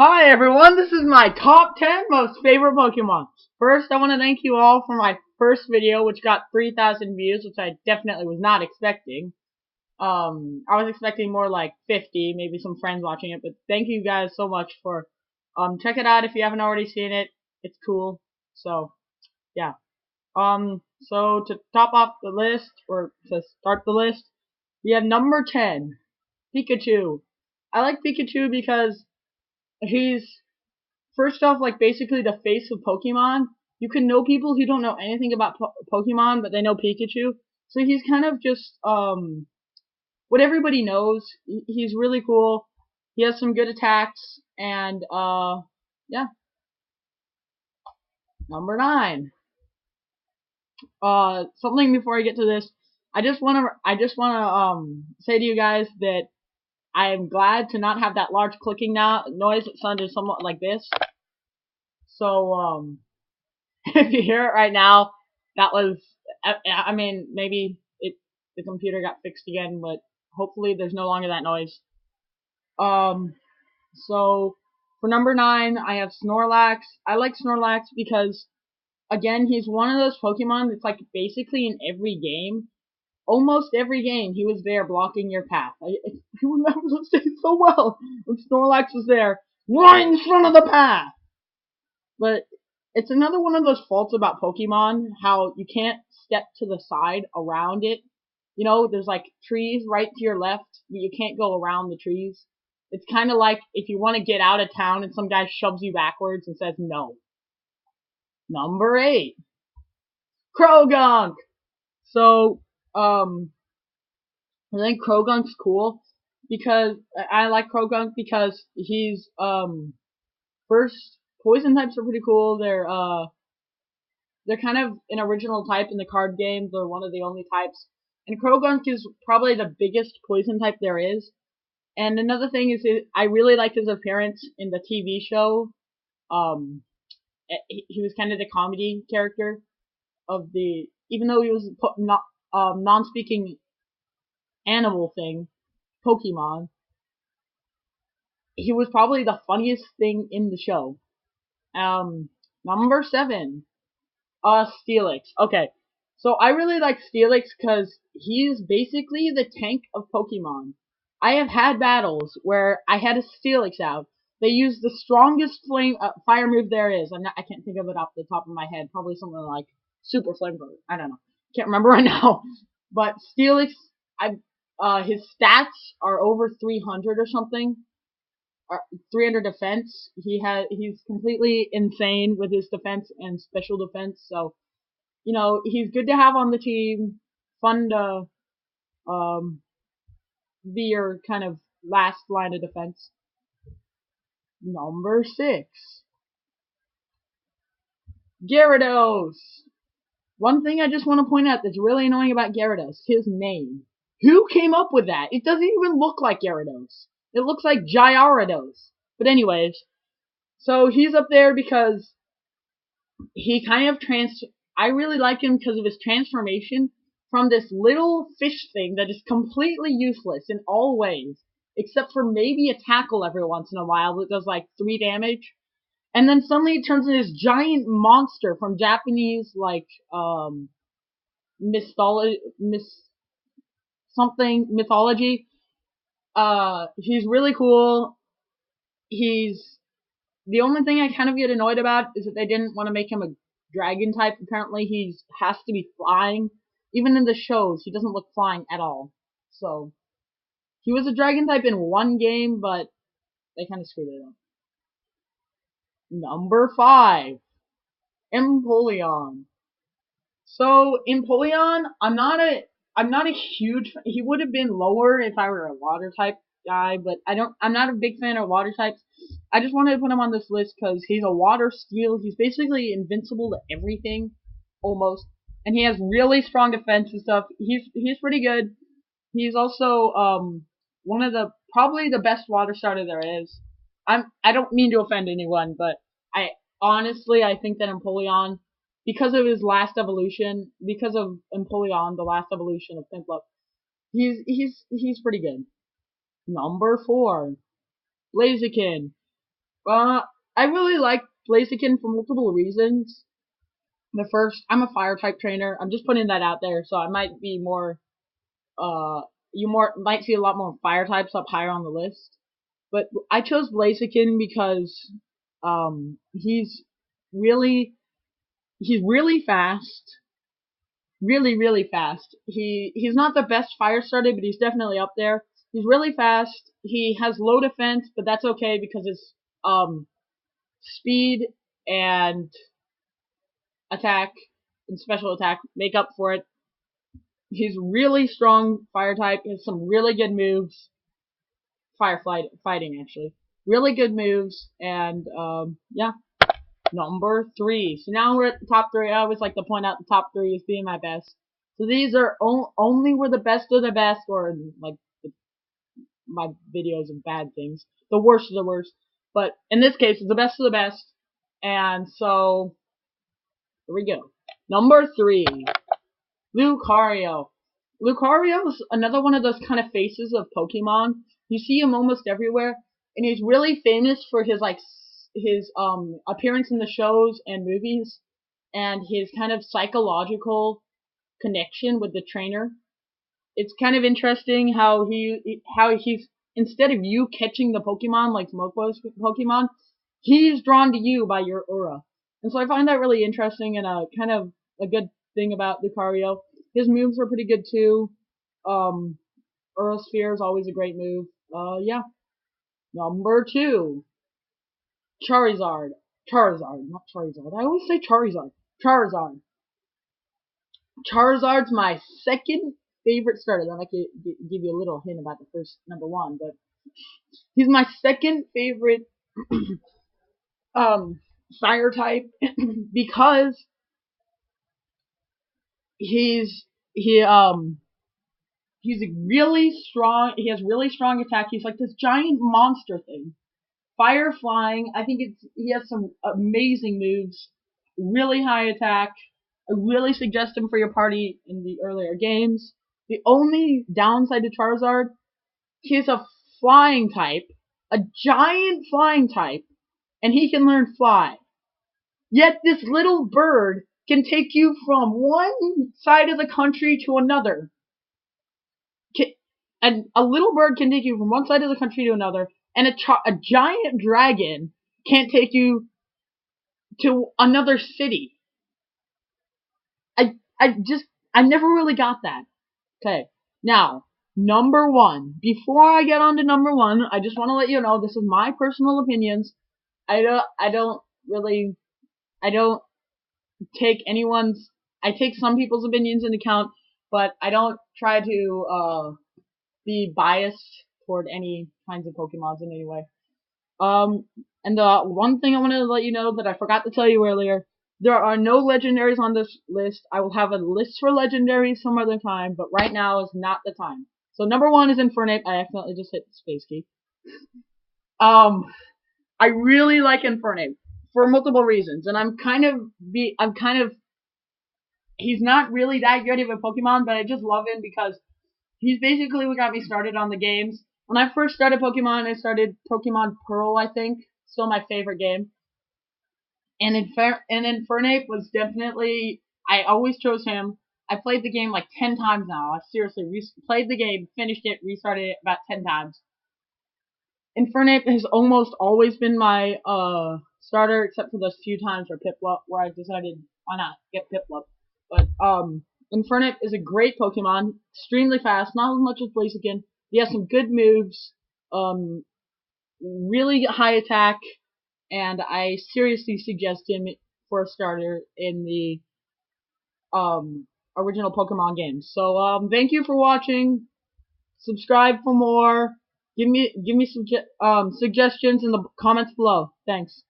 Hi everyone, this is my top 10 most favorite Pokemon. First, I want to thank you all for my first video, which got 3,000 views, which I definitely was not expecting. I was expecting more like 50, maybe some friends watching it, but thank you guys so much for, check it out if you haven't already seen it. It's cool. So, yeah. So to top off the list, or to start the list, we have number 10, Pikachu. I like Pikachu because he's first off, like, basically the face of Pokemon. You can know people who don't know anything about Pokemon, but they know Pikachu. So he's kind of just, what everybody knows. He's really cool. He has some good attacks, and, yeah. Number 9. Something before I get to this. I just wanna say to you guys that I am glad to not have that large clicking noise. It sounded somewhat like this. So, if you hear it right now, that was, I mean, maybe the computer got fixed again, but hopefully there's no longer that noise. Um, so for number 9, I have Snorlax. I like Snorlax because, again, he's one of those Pokemon that's like basically in every game. Almost every game, he was there blocking your path. I remember those days so well when Snorlax was there, right in front of the path. But it's another one of those faults about Pokemon, how you can't step to the side around it. You know, there's like trees right to your left, but you can't go around the trees. It's kind of like if you want to get out of town and some guy shoves you backwards and says no. Number 8, Croagunk. So, I think Croagunk's cool because I like Croagunk because he's, first, poison types are pretty cool. They're kind of an original type in the card games. They're one of the only types. And Croagunk is probably the biggest poison type there is. And another thing is, I really liked his appearance in the TV show. Um, he was kind of the comedy character of the, even though he was not non-speaking animal thing, Pokemon. He was probably the funniest thing in the show. Number 7. Steelix. Okay. So I really like Steelix because he's basically the tank of Pokemon. I have had battles where I had a Steelix out. They used the strongest fire move there is. I can't think of it off the top of my head. Probably something like Super Flamethrower. I don't know. Can't remember right now. But Steelix, his stats are over 300 or something. 300 defense. He's completely insane with his defense and special defense. So, you know, he's good to have on the team. Fun to um, be your kind of last line of defense. Number 6, Gyarados. One thing I just want to point out that's really annoying about Gyarados, his name. Who came up with that? It doesn't even look like Gyarados. It looks like Gyarados. But anyways, so he's up there because he kind of I really like him because of his transformation from this little fish thing that is completely useless in all ways, except for maybe a tackle every once in a while that does like 3 damage. And then suddenly it turns into this giant monster from Japanese, like, mythology. He's really cool. He's The only thing I kind of get annoyed about is that they didn't want to make him a dragon type. Apparently he has to be flying. Even in the shows, he doesn't look flying at all. So, he was a dragon type in one game, but they kind of screwed it up. Number 5, Empoleon. So, Empoleon, I'm not a huge, he would have been lower if I were a water type guy, but I'm not a big fan of water types. I just wanted to put him on this list because he's a water steel. He's basically invincible to everything, almost. And he has really strong defense and stuff. He's pretty good. He's also, one of probably the best water starter there is. I don't mean to offend anyone, but I think that Empoleon, because of his last evolution, because of Empoleon, the last evolution of Piplup, he's pretty good. Number 4, Blaziken. I really like Blaziken for multiple reasons. The first, I'm a fire type trainer. I'm just putting that out there, so I might be more, you might see a lot more fire types up higher on the list. But I chose Blaziken because, he's really, fast. Really, really fast. He's not the best fire starter, but he's definitely up there. He's really fast. He has low defense, but that's okay because his, speed and attack and special attack make up for it. He's really strong fire type. He has some really good moves. Fighting actually. Really good moves, and yeah. Number 3. So now we're at the top 3. I always like to point out the top 3 as being my best. So these are only were the best of the best, or like my videos of bad things. The worst of the worst. But in this case, it's the best of the best. And so here we go. Number 3, Lucario. Lucario's another one of those kind of faces of Pokemon. You see him almost everywhere, and he's really famous for his appearance in the shows and movies, and his kind of psychological connection with the trainer. It's kind of interesting how he's, instead of you catching the Pokemon like Smoke's Pokemon, he's drawn to you by your aura. And so I find that really interesting and a kind of a good thing about Lucario. His moves are pretty good too. Aura Sphere is always a great move. Yeah. Number 2, Charizard. Not Charizard. I always say Charizard. Charizard. Charizard's my second favorite starter. Then I could give you a little hint about the first number 1, but he's my second favorite fire type because he's really strong. He has really strong attack. He's like this giant monster thing. Fire flying. I think he has some amazing moves. Really high attack. I really suggest him for your party in the earlier games. The only downside to Charizard, he's a flying type, a giant flying type, and he can learn fly. Yet this little bird can take you from one side of the country to another. And a little bird can take you from one side of the country to another, and a giant dragon can't take you to another city. I never really got that. Okay, now, number 1. Before I get on to number 1, I just want to let you know this is my personal opinions. I don't take some people's opinions into account, but I don't try to be biased toward any kinds of Pokemons in any way. And the one thing I wanted to let you know that I forgot to tell you earlier, there are no legendaries on this list. I will have a list for legendaries some other time, but right now is not the time. So number 1 is Infernape. I accidentally just hit the space key. I really like Infernape for multiple reasons, and he's not really that good of a Pokemon, but I just love him because he's basically what got me started on the games. When I first started Pokemon, I started Pokemon Pearl, I think. Still my favorite game. And Infernape was definitely, I always chose him. I played the game like 10 times now. I seriously played the game, finished it, restarted it about 10 times. Infernape has almost always been my starter, except for those few times where I decided why not get Piplup. But Infernape is a great Pokemon, extremely fast, not as much as Blaziken. He has some good moves, really high attack, and I seriously suggest him for a starter in the original Pokemon games. So thank you for watching. Subscribe for more. Give me suggestions in the comments below. Thanks.